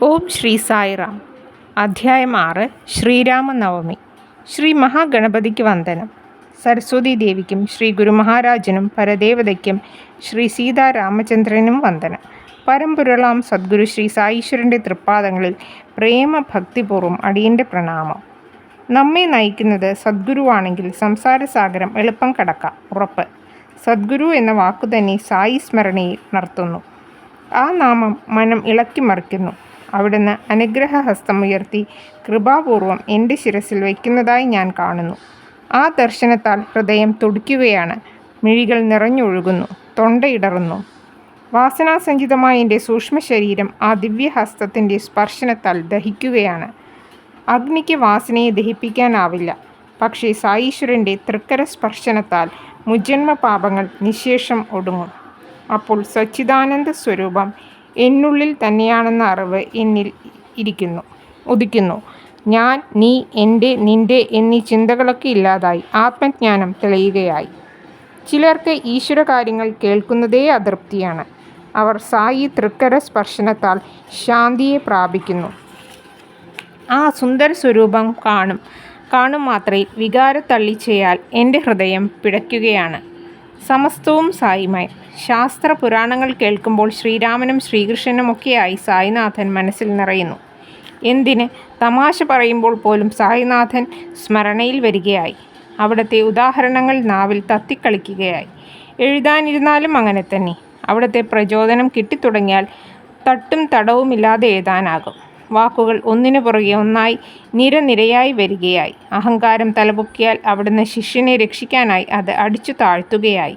ഓം ശ്രീ സായിറാം. അധ്യായം 6. ശ്രീരാമനവമി. ശ്രീ മഹാഗണപതിക്ക് വന്ദനം. സരസ്വതി ദേവിക്കും ശ്രീ ഗുരുമഹാരാജനും പരദേവതയ്ക്കും ശ്രീ സീതാരാമചന്ദ്രനും വന്ദനം. പരമ്പൊരുളാം സദ്ഗുരു ശ്രീ സായീശ്വരൻ്റെ തൃപ്പാദങ്ങളിൽ പ്രേമഭക്തിപൂർവ്വം അടിയൻ്റെ പ്രണാമം. നമ്മെ നയിക്കുന്നത് സദ്ഗുരുവാണെങ്കിൽ സംസാരസാഗരം എളുപ്പം കടക്കാം, ഉറപ്പ്. സദ്ഗുരു എന്ന വാക്കു തന്നെ സായി സ്മരണയിൽ നടത്തുന്നു. ആ നാമം മനം ഇളക്കി മറിക്കുന്നു. അവിടുന്ന് അനുഗ്രഹഹസ്തമുയർത്തി കൃപാപൂർവം എൻ്റെ ശിരസിൽ വയ്ക്കുന്നതായി ഞാൻ കാണുന്നു. ആ ദർശനത്താൽ ഹൃദയം തുടിക്കുകയാണ്. മിഴികൾ നിറഞ്ഞൊഴുകുന്നു, തൊണ്ടയിടറുന്നു. വാസനാസഞ്ചിതമായ എൻ്റെ സൂക്ഷ്മ ശരീരം ആ ദിവ്യഹസ്തത്തിൻ്റെ സ്പർശനത്താൽ ദഹിക്കുകയാണ്. അഗ്നിക്ക് വാസനയെ ദഹിപ്പിക്കാനാവില്ല. പക്ഷേ സായീശ്വരൻ്റെ തൃക്കര സ്പർശനത്താൽ മുജ്ജന്മ പാപങ്ങൾ നിശേഷം ഒടുങ്ങും. അപ്പോൾ സച്ചിദാനന്ദ സ്വരൂപം എന്നുള്ളിൽ തന്നെയാണെന്ന അറിവ് എന്നിൽ ഉദിക്കുന്നു. ഞാൻ, നീ, എൻ്റെ, നിൻ്റെ എന്നീ ചിന്തകളൊക്കെ ഇല്ലാതായി ആത്മജ്ഞാനം തെളിയുകയായി. ചിലർക്ക് ഈശ്വര കാര്യങ്ങൾ കേൾക്കുന്നതേ അതൃപ്തിയാണ്. അവർ സായി തൃക്കര സ്പർശനത്താൽ ശാന്തിയെ പ്രാപിക്കുന്നു. ആ സുന്ദര സ്വരൂപം കാണും മാത്രയിൽ വികാരത്തള്ളിച്ചയാൽ എൻ്റെ ഹൃദയം പിടയ്ക്കുകയാണ്. സമസ്തവും സായിമയം. ശാസ്ത്ര പുരാണങ്ങൾ കേൾക്കുമ്പോൾ ശ്രീരാമനും ശ്രീകൃഷ്ണനുമൊക്കെയായി സായിനാഥൻ മനസ്സിൽ നിറയുന്നു. എന്തിന്, തമാശ പറയുമ്പോൾ പോലും സായിനാഥൻ സ്മരണയിൽ വരികയായി. അവിടുത്തെ ഉദാഹരണങ്ങൾ നാവിൽ തത്തിക്കളിക്കുകയായി. എഴുതാനിരുന്നാലും അങ്ങനെ തന്നെ. അവിടുത്തെ പ്രചോദനം കിട്ടിത്തുടങ്ങിയാൽ തട്ടും തടവുമില്ലാതെ എഴുതാനാകും. വാക്കുകൾ ഒന്നിനു പുറകെ ഒന്നായി നിരനിരയായി വരികയായി. അഹങ്കാരം തലപൊക്കിയാൽ അവിടുന്ന് ശിഷ്യനെ രക്ഷിക്കാനായി അത് അടിച്ചു താഴ്ത്തുകയായി.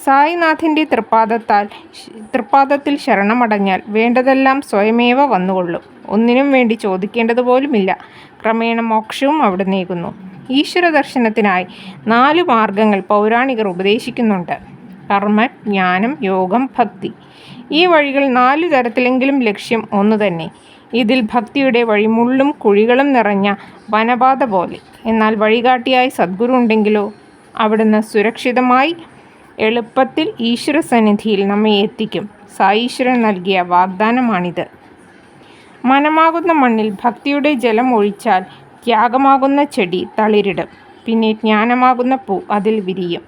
സായിനാഥൻ്റെ തൃപ്പാദത്തിൽ ശരണമടഞ്ഞാൽ വേണ്ടതെല്ലാം സ്വയമേവ വന്നുകൊള്ളും. ഒന്നിനും വേണ്ടി ചോദിക്കേണ്ടതുപോലുമില്ല. ക്രമേണ മോക്ഷവും അവിടുന്നേകുന്നു. ഈശ്വര ദർശനത്തിനായി 4 മാർഗങ്ങൾ പൗരാണികർ ഉപദേശിക്കുന്നുണ്ട്: കർമ്മ, ജ്ഞാനം, യോഗം, ഭക്തി. ഈ വഴികൾ 4 തരത്തിലെങ്കിലും ലക്ഷ്യം ഒന്നു തന്നെ. ഇതിൽ ഭക്തിയുടെ വഴി മുള്ളും കുഴികളും നിറഞ്ഞ വനപാത പോലെ. എന്നാൽ വഴികാട്ടിയായി സദ്ഗുരു ഉണ്ടെങ്കിലോ അവിടുന്ന് സുരക്ഷിതമായി എളുപ്പത്തിൽ ഈശ്വര സന്നിധിയിൽ നമ്മെ എത്തിക്കും. സായീശ്വരൻ നൽകിയ വാഗ്ദാനമാണിത്. മനമാകുന്ന മണ്ണിൽ ഭക്തിയുടെ ജലം ഒഴിച്ചാൽ ത്യാഗമാകുന്ന ചെടി തളിരിടും. പിന്നെ ജ്ഞാനമാകുന്ന പൂ അതിൽ വിരിയും.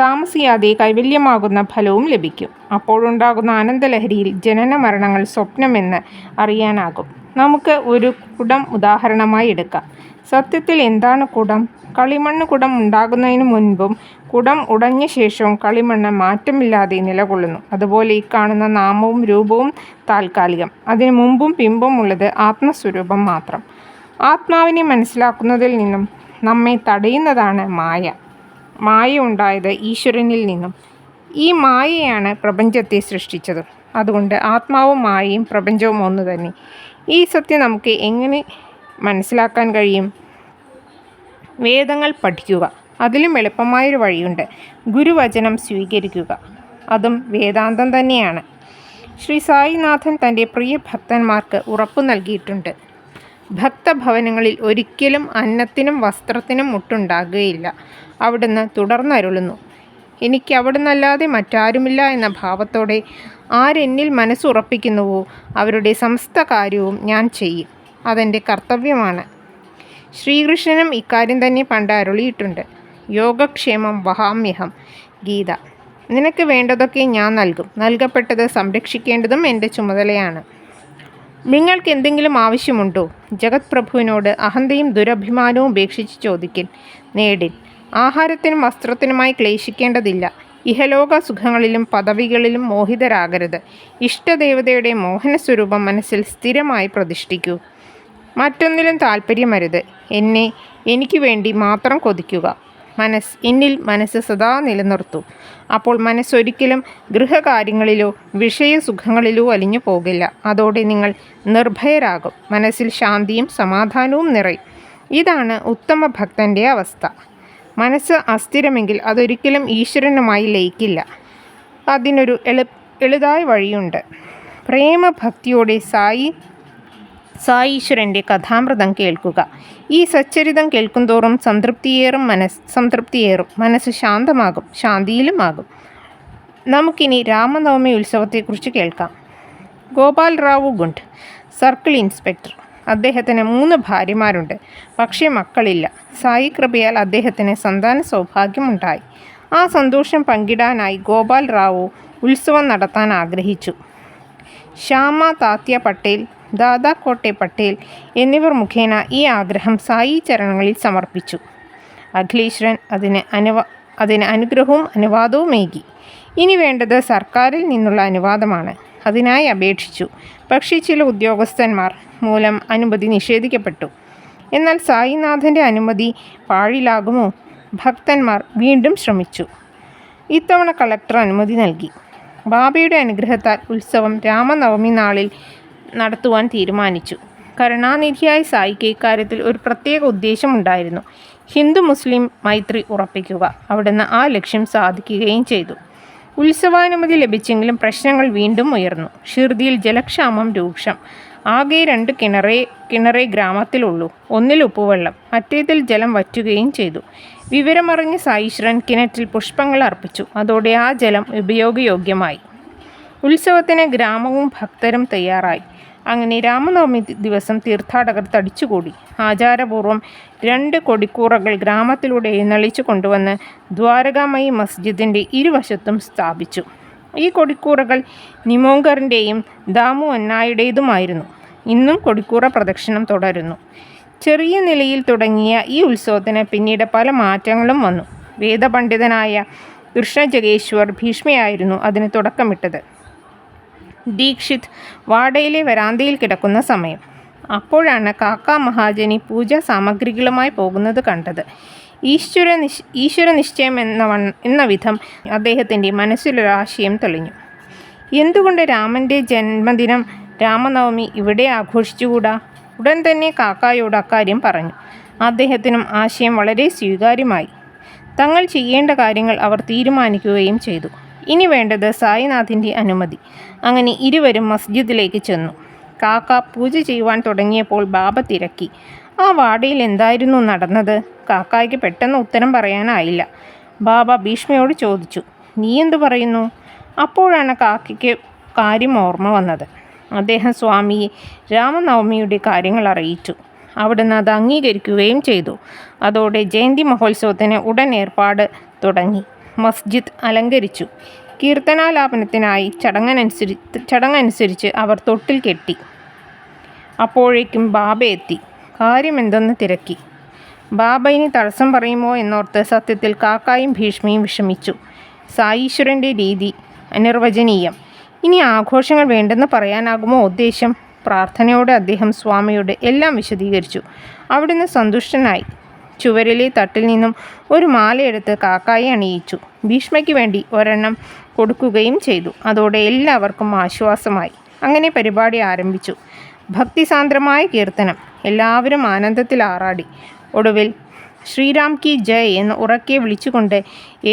താമസിയാതെ കൈവല്യമാകുന്ന ഫലവും ലഭിക്കും. അപ്പോഴുണ്ടാകുന്ന ആനന്ദലഹരിയിൽ ജനന മരണങ്ങൾ സ്വപ്നമെന്ന് അറിയാനാകും. നമുക്ക് ഒരു കുടം ഉദാഹരണമായി എടുക്കാം. സത്യത്തിൽ എന്താണ് കുടം? കളിമണ്ണ് കുടം ഉണ്ടാകുന്നതിന് മുൻപും കുടം ഉടഞ്ഞ ശേഷവും കളിമണ്ണ് മാറ്റമില്ലാതെ നിലകൊള്ളുന്നു. അതുപോലെ ഈ കാണുന്ന നാമവും രൂപവും താൽക്കാലികം. അതിനു മുമ്പും പിമ്പും ഉള്ളത് ആത്മസ്വരൂപം മാത്രം. ആത്മാവിനെ മനസ്സിലാക്കുന്നതിൽ നിന്നും നമ്മെ തടയുന്നതാണ് മായ. മായ ഉണ്ടായത് ഈശ്വരനിൽ നിന്നും. ഈ മായയാണ് പ്രപഞ്ചത്തെ സൃഷ്ടിച്ചത്. അതുകൊണ്ട് ആത്മാവും മായയും പ്രപഞ്ചവും ഒന്നു തന്നെ. ഈ സത്യം നമുക്ക് എങ്ങനെ മനസ്സിലാക്കാൻ കഴിയും? വേദങ്ങൾ പഠിക്കുക. അതിലും എളുപ്പമായൊരു വഴിയുണ്ട്: ഗുരുവചനം സ്വീകരിക്കുക. അതും വേദാന്തം തന്നെയാണ്. ശ്രീ സായിനാഥൻ തൻ്റെ പ്രിയ ഭക്തന്മാർക്ക് ഉറപ്പു നൽകിയിട്ടുണ്ട്. ഭക്തഭവനങ്ങളിൽ ഒരിക്കലും അന്നത്തിനും വസ്ത്രത്തിനും മുട്ടുണ്ടാകുകയില്ല. അവിടുന്ന് തുടർന്നരുളുന്നു: എനിക്ക് അവിടുന്നല്ലാതെ മറ്റാരുമില്ല എന്ന ഭാവത്തോടെ ആരെന്നിൽ മനസ്സുറപ്പിക്കുന്നുവോ അവരുടെ സമസ്ത കാര്യവും ഞാൻ ചെയ്യും. അതെൻ്റെ കർത്തവ്യമാണ്. ശ്രീകൃഷ്ണനും ഇക്കാര്യം തന്നെ പണ്ട് അരുളിയിട്ടുണ്ട്: യോഗക്ഷേമം വഹാമ്യഹം. ഗീത. നിനക്ക് വേണ്ടതൊക്കെ ഞാൻ നൽകും. നൽകപ്പെട്ടത് സംരക്ഷിക്കേണ്ടതും എൻ്റെ ചുമതലയാണ്. നിങ്ങൾക്ക് എന്തെങ്കിലും ആവശ്യമുണ്ടോ? ജഗത് പ്രഭുവിനോട് അഹന്തയും ദുരഭിമാനവും ഉപേക്ഷിച്ച് ചോദിക്കിൻ, നേടിൻ. ആഹാരത്തിനും വസ്ത്രത്തിനുമായി ക്ലേശിക്കേണ്ടതില്ല. ഇഹലോക സുഖങ്ങളിലും പദവികളിലും മോഹിതരാകരുത്. ഇഷ്ടദേവതയുടെ മോഹനസ്വരൂപം മനസ്സിൽ സ്ഥിരമായി പ്രതിഷ്ഠിക്കൂ. മറ്റൊന്നിലും താല്പര്യമരുത്. എനിക്ക് വേണ്ടി മാത്രം കൊതിക്കുക. എന്നിൽ മനസ്സ് സദാ നിലനിർത്തൂ. അപ്പോൾ മനസ്സൊരിക്കലും ഗൃഹകാര്യങ്ങളിലോ വിഷയസുഖങ്ങളിലോ അലിഞ്ഞു പോകില്ല. അതോടെ നിങ്ങൾ നിർഭയരാകും. മനസ്സിൽ ശാന്തിയും സമാധാനവും നിറയും. ഇതാണ് ഉത്തമ ഭക്തൻ്റെ അവസ്ഥ. മനസ്സ് അസ്ഥിരമെങ്കിൽ അതൊരിക്കലും ഈശ്വരനുമായി ലയിക്കില്ല. അതിനൊരു എളുതായ വഴിയുണ്ട്. പ്രേമഭക്തിയോടെ സായീശ്വരൻ്റെ കഥാമൃതം കേൾക്കുക. ഈ സച്ചരിതം കേൾക്കുന്തോറും സംതൃപ്തിയേറും. മനസ്സ് ശാന്തമാകും, ശാന്തിയിലുമാകും. നമുക്കിനി രാമനവമി ഉത്സവത്തെക്കുറിച്ച് കേൾക്കാം. Gopal Rao Gund, circle inspector. അദ്ദേഹത്തിന് 3 ഭാര്യമാരുണ്ട്, പക്ഷേ മക്കളില്ല. സായി കൃപയാൽ അദ്ദേഹത്തിന് സന്താന സൗഭാഗ്യമുണ്ടായി. ആ സന്തോഷം പങ്കിടാനായി ഗോപാൽ റാവു ഉത്സവം നടത്താൻ ആഗ്രഹിച്ചു. ശ്യാമ താത്യ പട്ടേൽ, ദാദാ കോട്ടെ പട്ടേൽ എന്നിവർ മുഖേന ഈ ആഗ്രഹം സായി ചരണങ്ങളിൽ സമർപ്പിച്ചു. അഖിലേശ്വരൻ അതിന് അനുഗ്രഹവും അനുവാദവുമേകി. ഇനി വേണ്ടത് സർക്കാരിൽ നിന്നുള്ള അനുവാദമാണ്. അതിനായി അപേക്ഷിച്ചു. പക്ഷേ ചില ഉദ്യോഗസ്ഥന്മാർ മൂലം അനുമതി നിഷേധിക്കപ്പെട്ടു. എന്നാൽ സായിനാഥൻ്റെ അനുമതി പാഴിലാകുമോ? ഭക്തന്മാർ വീണ്ടും ശ്രമിച്ചു. ഇത്തവണ കളക്ടർ അനുമതി നൽകി. ബാബയുടെ അനുഗ്രഹത്താൽ ഉത്സവം രാമനവമി നാളിൽ നടത്തുവാൻ തീരുമാനിച്ചു. കരുണാനിധിയായ സായിക്ക് ഇക്കാര്യത്തിൽ ഒരു പ്രത്യേക ഉദ്ദേശമുണ്ടായിരുന്നു. ഹിന്ദു മുസ്ലിം മൈത്രി ഉറപ്പിക്കുക. അവിടുന്ന് ആ ലക്ഷ്യം സാധിക്കുകയും ചെയ്തു. ഉത്സവാനുമതി ലഭിച്ചെങ്കിലും പ്രശ്നങ്ങൾ വീണ്ടും ഉയർന്നു. ഷിർദിയിൽ ജലക്ഷാമം രൂക്ഷം. ആകെ 2 കിണറേ ഗ്രാമത്തിലുള്ളൂ. ഒന്നിൽ ഉപ്പുവെള്ളം, മറ്റേതിൽ ജലം വറ്റുകയും ചെയ്തു. വിവരമറിഞ്ഞ് സായീശ്വരൻ കിണറ്റിൽ പുഷ്പങ്ങൾ അർപ്പിച്ചു. അതോടെ ആ ജലം ഉപയോഗയോഗ്യമായി. ഉത്സവത്തിന് ഗ്രാമവും ഭക്തരും തയ്യാറായി. അങ്ങനെ രാമനവമി ദിവസം തീർത്ഥാടകർ തടിച്ചുകൂടി. ആചാരപൂർവ്വം 2 കൊടിക്കൂറകൾ ഗ്രാമത്തിലൂടെ എഴുന്നള്ളിച്ചു കൊണ്ടുവന്ന് ദ്വാരകാമയി മസ്ജിദിൻ്റെ ഇരുവശത്തും സ്ഥാപിച്ചു. ഈ കൊടിക്കൂറകൾ നിമോങ്കറിൻ്റെയും ദാമു അന്നായുടേതുമായിരുന്നു. ഇന്നും കൊടിക്കൂറ പ്രദക്ഷിണം തുടരുന്നു. ചെറിയ നിലയിൽ തുടങ്ങിയ ഈ ഉത്സവത്തിന് പിന്നീട് പല മാറ്റങ്ങളും വന്നു. വേദപണ്ഡിതനായ കൃഷ്ണജഗേശ്വർ ഭീഷ്മയായിരുന്നു അതിന് തുടക്കമിട്ടത്. ദീക്ഷിത് വാടയിലെ വരാന്തയിൽ കിടക്കുന്ന സമയം. അപ്പോഴാണ് കാക്ക മഹാജനി പൂജാ സാമഗ്രികളുമായി പോകുന്നത് കണ്ടത്. ഈശ്വര നിശ്ചയം എന്ന വിധം അദ്ദേഹത്തിൻ്റെ മനസ്സിലൊരാശയം തെളിഞ്ഞു. എന്തുകൊണ്ട് രാമൻ്റെ ജന്മദിനം രാമനവമി ഇവിടെ ആഘോഷിച്ചുകൂടാ? ഉടൻ തന്നെ കാക്കായോട് അക്കാര്യം പറഞ്ഞു. അദ്ദേഹത്തിനും ആശയം വളരെ സ്വീകാര്യമായി. തങ്ങൾ ചെയ്യേണ്ട കാര്യങ്ങൾ അവർ തീരുമാനിക്കുകയും ചെയ്തു. ഇനി വേണ്ടത് സായിനാഥിൻ്റെ അനുമതി. അങ്ങനെ ഇരുവരും മസ്ജിദിലേക്ക് ചെന്നു. കാക്ക പൂജ ചെയ്യുവാൻ തുടങ്ങിയപ്പോൾ ബാബ തിരക്കി. ആ വാടയിൽ എന്തായിരുന്നു നടന്നത്? കാക്കായ്ക്ക് പെട്ടെന്ന് ഉത്തരം പറയാനായില്ല. ബാബ ഭീഷ്മയോട് ചോദിച്ചു, നീ എന്തു പറയുന്നു? അപ്പോഴാണ് കാക്കയ്ക്ക് കാര്യം ഓർമ്മ വന്നത്. അദ്ദേഹം സ്വാമിയെ രാമനവമിയുടെ കാര്യങ്ങൾ അറിയിച്ചു. അവിടുന്ന് അത് അംഗീകരിക്കുകയും ചെയ്തു. അതോടെ ജയന്തി മഹോത്സവത്തിന് ഉടൻ ഏർപ്പാട് തുടങ്ങി. മസ്ജിദ് അലങ്കരിച്ചു. കീർത്തനാലാപനത്തിനായി ചടങ്ങനുസരിച്ച് അവർ തൊട്ടിൽ കെട്ടി. അപ്പോഴേക്കും ബാബ എത്തി. കാര്യമെന്തെന്ന് തിരക്കി. ബാബ ഇനി തടസ്സം പറയുമോ എന്നോർത്ത് സത്യത്തിൽ കാക്കായും ഭീഷ്മയും വിഷമിച്ചു. സായീശ്വരൻ്റെ രീതി അനിർവചനീയം. ഇനി ആഘോഷങ്ങൾ വേണ്ടെന്ന് പറയാനാകുമോ ഉദ്ദേശം? പ്രാർത്ഥനയോടെ അദ്ദേഹം സ്വാമിയോട് എല്ലാം വിശദീകരിച്ചു. അവിടുന്ന് സന്തുഷ്ടനായി. ചുവരിലെ തട്ടിൽ നിന്നും ഒരു മാലയെടുത്ത് കാക്കായെ അണിയിച്ചു. ഭീഷ്മയ്ക്ക് വേണ്ടി ഒരെണ്ണം കൊടുക്കുകയും ചെയ്തു. അതോടെ എല്ലാവർക്കും ആശ്വാസമായി. അങ്ങനെ പരിപാടി ആരംഭിച്ചു. ഭക്തിസാന്ദ്രമായ കീർത്തനം. എല്ലാവരും ആനന്ദത്തിൽ ആറാടി. ഒടുവിൽ ശ്രീരാം കി ജയ് എന്ന് ഉറക്കെ വിളിച്ചുകൊണ്ട്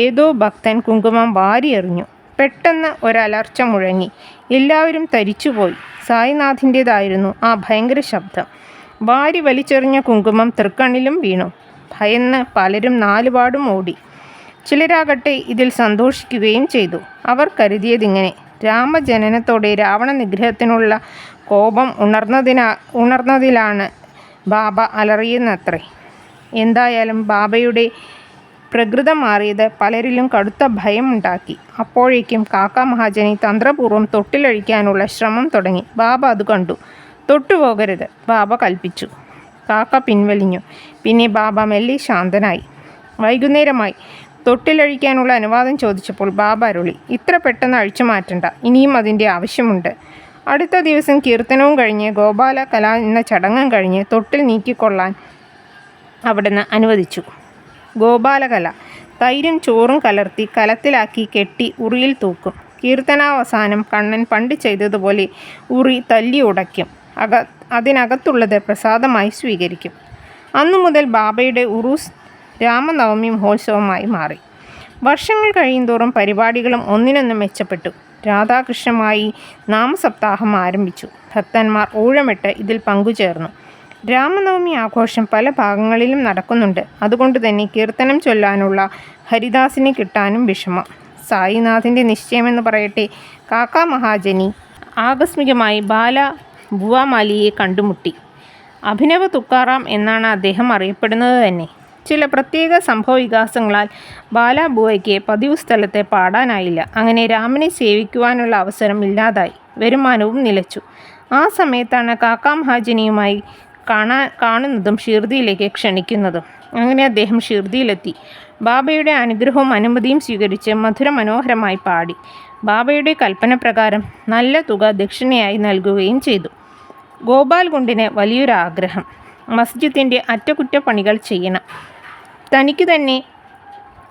ഏതോ ഭക്തൻ കുങ്കുമം വാരിയെറിഞ്ഞു. പെട്ടെന്ന് ഒരലർച്ച മുഴങ്ങി. എല്ലാവരും തരിച്ചുപോയി. സായിനാഥിൻ്റേതായിരുന്നു ആ ഭയങ്കര ശബ്ദം. വാരി വലിച്ചെറിഞ്ഞ കുങ്കുമം തൃക്കണ്ണിലും വീണു. ഭയന്ന് പലരും നാലുപാടും ഓടി. ചിലരാകട്ടെ ഇതിൽ സന്തോഷിക്കുകയും ചെയ്തു. അവർ കരുതിയതിങ്ങനെ: രാമജനനത്തോടെ രാവണ നിഗ്രഹത്തിനുള്ള കോപം ഉണർന്നതിലാണ് ബാബ അലറിയെന്നത്രേ. എന്തായാലും ബാബയുടെ പ്രകൃതം മാറിയത് പലരിലും കടുത്ത ഭയമുണ്ടാക്കി. അപ്പോഴേക്കും കാക്ക മഹാജനി തന്ത്രപൂർവ്വം തൊട്ടിലഴിക്കാനുള്ള ശ്രമം തുടങ്ങി. ബാബ അത് കണ്ടു. തൊട്ടുപോകരുത്, ബാബ കൽപ്പിച്ചു. കാക്ക പിൻവലിഞ്ഞു. പിന്നെ ബാബ മെല്ലെ ശാന്തനായി. വൈകുന്നേരമായി. തൊട്ടിലഴിക്കാനുള്ള അനുവാദം ചോദിച്ചപ്പോൾ ബാബ അരുളി, ഇത്ര പെട്ടെന്ന് അഴിച്ചു മാറ്റണ്ട, ഇനിയും അതിൻ്റെ ആവശ്യമുണ്ട്. അടുത്ത ദിവസം കീർത്തനവും കഴിഞ്ഞ് ഗോപാല കല എന്ന ചടങ്ങും കഴിഞ്ഞ് തൊട്ടിൽ നീക്കിക്കൊള്ളാൻ അവിടുന്ന് അനുവദിച്ചു. ഗോപാലകല: തൈരും ചോറും കലർത്തി കലത്തിലാക്കി കെട്ടി ഉറിയിൽ തൂക്കും. കീർത്തനാവസാനം കണ്ണൻ പണ്ട് ചെയ്തതുപോലെ ഉറി തല്ലി ഉടയ്ക്കും. അതിനകത്തുള്ളത് പ്രസാദമായി സ്വീകരിക്കും. അന്നു മുതൽ ബാബയുടെ ഉറൂസ് രാമനവമി മഹോത്സവമായി മാറി. വർഷങ്ങൾ കഴിയുന്തോറും പരിപാടികളും ഒന്നിനൊന്നും മെച്ചപ്പെട്ടു. രാധാകൃഷ്ണമായി നാമസപ്താഹം ആരംഭിച്ചു. ഭക്തന്മാർ ഊഴമിട്ട് ഇതിൽ പങ്കുചേർന്നു. രാമനവമി ആഘോഷം പല ഭാഗങ്ങളിലും നടക്കുന്നുണ്ട്. അതുകൊണ്ട് തന്നെ കീർത്തനം ചൊല്ലാനുള്ള ഹരിദാസിനെ കിട്ടാനും വിഷമം. സായിനാഥിൻ്റെ നിശ്ചയമെന്ന് പറയട്ടെ. കാക്ക മഹാജനി ആകസ്മികമായി ബാല ബുവാമാലിയെ കണ്ടുമുട്ടി. അഭിനവ തുക്കാറാം എന്നാണ് അദ്ദേഹം അറിയപ്പെടുന്നത് തന്നെ. ചില പ്രത്യേക സംഭവവികാസങ്ങളാൽ ബാലാബുവയ്ക്ക് പതിവ് സ്ഥലത്തെ പാടാനായില്ല. അങ്ങനെ രാമനെ സേവിക്കുവാനുള്ള അവസരം ഇല്ലാതായി. വരുമാനവും നിലച്ചു. ആ സമയത്താണ് കാക്കാ മഹാജനിയുമായി കാണുന്നതും ഷിർദിയിലേക്ക് ക്ഷണിക്കുന്നതും. അങ്ങനെ അദ്ദേഹം ഷിർദിയിലെത്തി. ബാബയുടെ അനുഗ്രഹവും അനുമതിയും സ്വീകരിച്ച് മധുരമനോഹരമായി പാടി. ബാബയുടെ കൽപ്പന പ്രകാരം നല്ല തുക ദക്ഷിണയായി നൽകുകയും ചെയ്തു. ഗോപാൽ ഗുണ്ടിന് വലിയൊരാഗ്രഹം. മസ്ജിദിൻ്റെ അറ്റകുറ്റപ്പണികൾ ചെയ്യണം, തനിക്ക് തന്നെ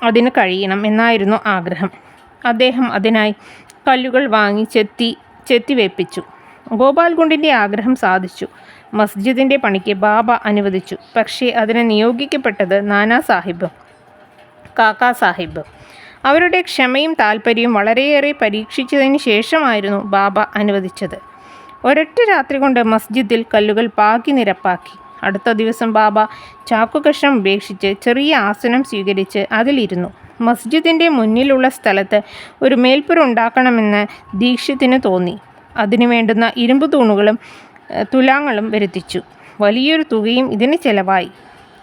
അതിന് കഴിയണം എന്നായിരുന്നു ആഗ്രഹം. അദ്ദേഹം അതിനായി കല്ലുകൾ വാങ്ങി ചെത്തിവെപ്പിച്ചു. ഗോപാൽ ഗുണ്ടിൻ്റെ ആഗ്രഹം സാധിച്ചു. മസ്ജിദിൻ്റെ പണിക്ക് ബാബ അനുവദിച്ചു. പക്ഷേ അതിന് നിയോഗിക്കപ്പെട്ടത് നാനാ സാഹിബും കാക്കാ സാഹിബും. അവരുടെ ക്ഷമയും താൽപ്പര്യവും വളരെയേറെ പരീക്ഷിച്ചതിന് ശേഷമായിരുന്നു ബാബ അനുവദിച്ചത്. ഒരൊറ്റ രാത്രി കൊണ്ട് മസ്ജിദിൽ കല്ലുകൾ പാകി നിരപ്പാക്കി. അടുത്ത ദിവസം ബാബ ചാക്കുകഷ്ണം ഉപേക്ഷിച്ച് ചെറിയ ആസനം സ്വീകരിച്ച് അതിലിരുന്നു. മസ്ജിദിൻ്റെ മുന്നിലുള്ള സ്ഥലത്ത് ഒരു മേൽപ്പുര ഉണ്ടാക്കണമെന്ന് ദീക്ഷിതിന് തോന്നി. അതിനു വേണ്ടുന്ന ഇരുമ്പ് തൂണുകളും തുലാങ്ങളും വരുത്തിച്ചു. വലിയൊരു തുകയും ഇതിന് ചെലവായി.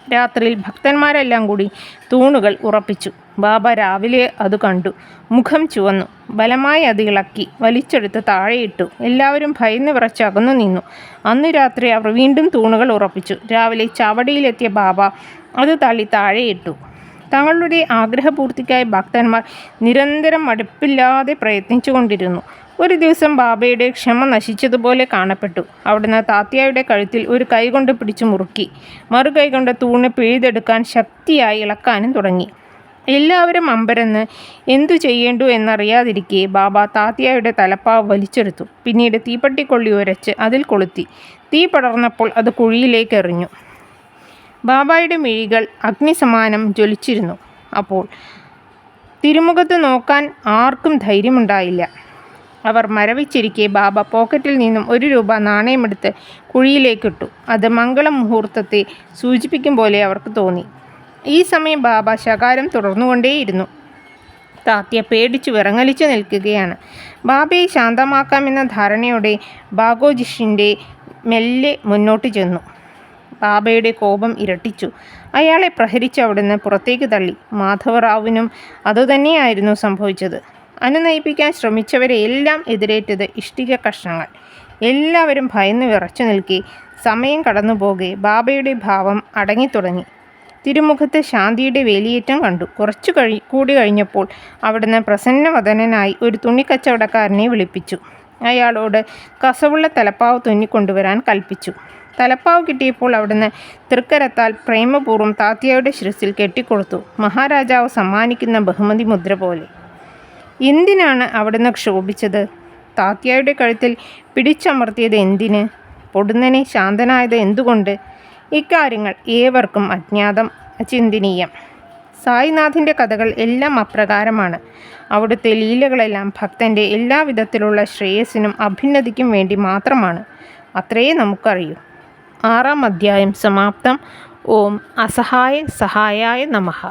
രാത്രിയിൽ ഭക്തന്മാരെല്ലാം കൂടി തൂണുകൾ ഉറപ്പിച്ചു. ബാബ രാവിലെ അത് കണ്ടു. മുഖം ചുവന്നു. ബലമായി അത് ഇളക്കി വലിച്ചെടുത്ത് താഴെയിട്ടു. എല്ലാവരും ഭയന്ന് വിറച്ച് അകന്നു നിന്നു. അന്നു രാത്രി അവർ വീണ്ടും തൂണുകൾ ഉറപ്പിച്ചു. രാവിലെ ചാവടിയിലെത്തിയ ബാബ അത് തള്ളി താഴെയിട്ടു. തങ്ങളുടെ ആഗ്രഹപൂർത്തിക്കായി ഭക്തന്മാർ നിരന്തരം മടുപ്പില്ലാതെ പ്രയത്നിച്ചു കൊണ്ടിരുന്നു. ഒരു ദിവസം ബാബയുടെ ക്ഷമ നശിച്ചതുപോലെ കാണപ്പെട്ടു. അവിടുന്ന് താത്യായുടെ കഴുത്തിൽ ഒരു കൈകൊണ്ട് പിടിച്ചു മുറുക്കി. മറുകൈകൊണ്ട് തൂണ് പിഴുതെടുക്കാൻ ശക്തിയായി ഇളക്കാനും തുടങ്ങി. എല്ലാവരും അമ്പരന്ന് എന്തു ചെയ്യേണ്ടു എന്നറിയാതിരിക്കെ ബാബ താത്യായുടെ തലപ്പാവ് വലിച്ചെടുത്തു. പിന്നീട് തീപ്പട്ടിക്കൊള്ളി ഉരച്ച് അതിൽ കൊളുത്തി. തീ പടർന്നപ്പോൾ അത് കുഴിയിലേക്ക് എറിഞ്ഞു. ബാബയുടെ മിഴികൾ അഗ്നിസമാനം ജ്വലിച്ചിരുന്നു. അപ്പോൾ തിരുമുഖത്ത് നോക്കാൻ ആർക്കും ധൈര്യമുണ്ടായില്ല. അവർ മരവിച്ചിരിക്കെ ബാബ പോക്കറ്റിൽ നിന്നും 1 രൂപ നാണയമെടുത്ത് കുഴിയിലേക്കിട്ടു. അത് മംഗള മുഹൂർത്തത്തെ സൂചിപ്പിക്കും പോലെ അവർക്ക് തോന്നി. ഈ സമയം ബാബ ശകാരം തുടർന്നുകൊണ്ടേയിരുന്നു. താത്യ പേടിച്ചു വിറങ്ങലിച്ചു നിൽക്കുകയാണ്. ബാബയെ ശാന്തമാക്കാമെന്ന ധാരണയോടെ ബാഗോജിഷിൻ്റെ മെല്ലെ മുന്നോട്ട് ചെന്നു. ബാബയുടെ കോപം ഇരട്ടിച്ചു. അയാളെ പ്രഹരിച്ച് അവിടുന്ന് പുറത്തേക്ക് തള്ളി. മാധവറാവുവിനും അതുതന്നെയായിരുന്നു സംഭവിച്ചത്. അനുനയിപ്പിക്കാൻ ശ്രമിച്ചവരെ എല്ലാം എതിരേറ്റത് ഇഷ്ടിക കഷ്ണങ്ങൾ. എല്ലാവരും ഭയന്ന് വിറച്ചു നിൽക്കെ സമയം കടന്നുപോകെ ബാബയുടെ ഭാവം അടങ്ങിത്തുടങ്ങി. തിരുമുഖത്ത് ശാന്തിയുടെ വേലിയേറ്റം കണ്ടു. കുറച്ചു കൂടി കഴിഞ്ഞപ്പോൾ അവിടുന്ന് പ്രസന്നവദനായി ഒരു തുണിക്കച്ചവടക്കാരനെ വിളിപ്പിച്ചു. അയാളോട് കസവുള്ള തലപ്പാവ് തുന്നിക്കൊണ്ടുവരാൻ കൽപ്പിച്ചു. തലപ്പാവ് കിട്ടിയപ്പോൾ അവിടുന്ന് തൃക്കരത്താൽ പ്രേമപൂർവ്വം താത്യായുടെ ശിരസിൽ കെട്ടിക്കൊടുത്തു. മഹാരാജാവ് സമ്മാനിക്കുന്ന ബഹുമതി മുദ്ര പോലെ. എന്തിനാണ് അവിടുന്ന് ക്ഷോഭിച്ചത്? താത്യായുടെ കഴുത്തിൽ പിടിച്ചമർത്തിയത് എന്തിന്? പൊടുന്നനെ ശാന്തനായത് എന്തുകൊണ്ട്? ഇക്കാര്യങ്ങൾ ഏവർക്കും അജ്ഞാതം, അചിന്തനീയം. സായിനാഥിൻ്റെ കഥകൾ എല്ലാം അപ്രകാരമാണ്. അവിടുത്തെ ലീലകളെല്ലാം ഭക്തൻ്റെ എല്ലാവിധത്തിലുള്ള ശ്രേയസ്സിനും അഭ്യുന്നതിക്കും വേണ്ടി മാത്രമാണ്. അത്രയേ നമുക്കറിയൂ. 6-ാം അധ്യായം സമാപ്തം. ഓം അസഹായ സഹായായ നമഃ.